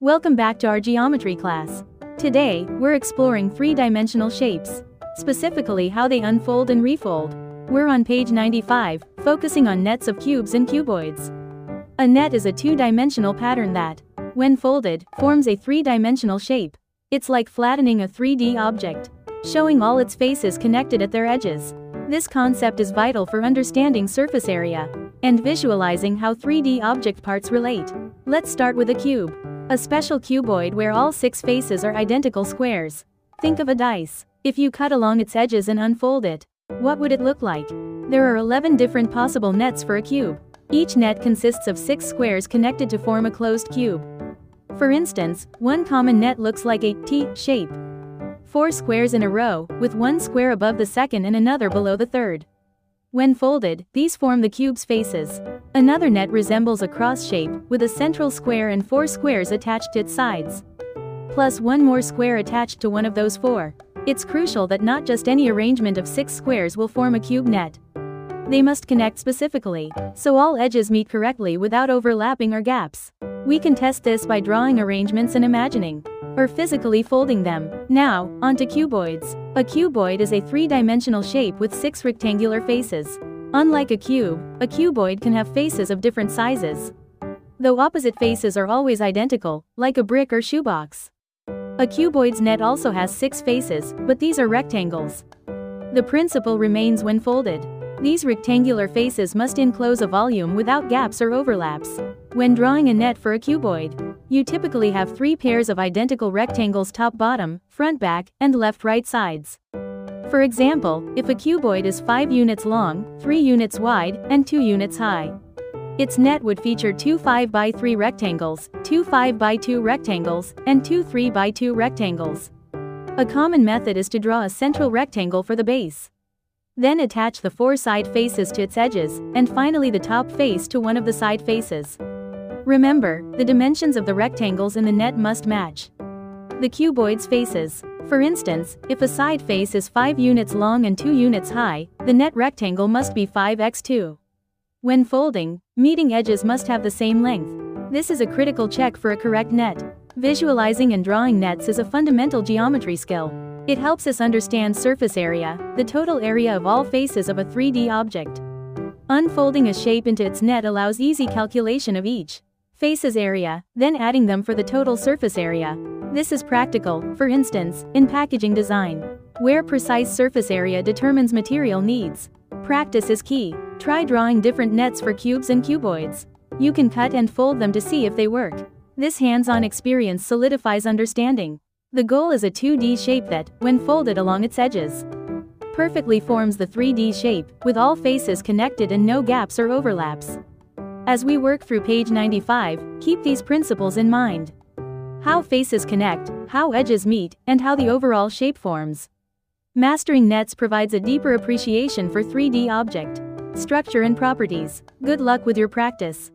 Welcome back to our geometry class. Today, we're exploring three-dimensional shapes, specifically how they unfold and refold. We're on page 95, focusing on nets of cubes and cuboids. A net is a two-dimensional pattern that, when folded, forms a three-dimensional shape. It's like flattening a 3D object, showing all its faces connected at their edges. This concept is vital for understanding surface area and visualizing how 3D object parts relate. Let's start with a cube. A special cuboid where all 6 faces are identical squares. Think of a dice. If you cut along its edges and unfold it, what would it look like? There are 11 different possible nets for a cube. Each net consists of 6 squares connected to form a closed cube. For instance, one common net looks like a T shape. 4 squares in a row, with one square above the second and another below the third. When folded, these form the cube's faces. Another net resembles a cross shape, with a central square and 4 squares attached to its sides, plus one more square attached to one of those 4. It's crucial that not just any arrangement of 6 squares will form a cube net. They must connect specifically, so all edges meet correctly without overlapping or gaps. We can test this by drawing arrangements and imagining, or physically folding them. Now, onto cuboids. A cuboid is a three-dimensional shape with 6 rectangular faces. Unlike a cuboid can have faces of different sizes, though opposite faces are always identical, like a brick or shoebox. A cuboid's net also has 6 faces, but these are rectangles. The principle remains when folded. These rectangular faces must enclose a volume without gaps or overlaps. When drawing a net for a cuboid, you typically have 3 pairs of identical rectangles top-bottom, front-back, and left-right sides. For example, if a cuboid is 5 units long, 3 units wide, and 2 units high, its net would feature 2 5x3 rectangles, 2 5x2 rectangles, and 2 3x2 rectangles. A common method is to draw a central rectangle for the base. Then attach the 4 side faces to its edges, and finally the top face to one of the side faces. Remember, the dimensions of the rectangles in the net must match the cuboid's faces. For instance, if a side face is 5 units long and 2 units high, the net rectangle must be 5x2. When folding, meeting edges must have the same length. This is a critical check for a correct net. Visualizing and drawing nets is a fundamental geometry skill. It helps us understand surface area, the total area of all faces of a 3D object. Unfolding a shape into its net allows easy calculation of each face's area, then adding them for the total surface area. This is practical, for instance, in packaging design, where precise surface area determines material needs. Practice is key. Try drawing different nets for cubes and cuboids. You can cut and fold them to see if they work. This hands-on experience solidifies understanding. The goal is a 2D shape that, when folded along its edges, perfectly forms the 3D shape, with all faces connected and no gaps or overlaps. As we work through page 95, keep these principles in mind: how faces connect, how edges meet, and how the overall shape forms. Mastering nets provides a deeper appreciation for 3D object structure and properties. Good luck with your practice.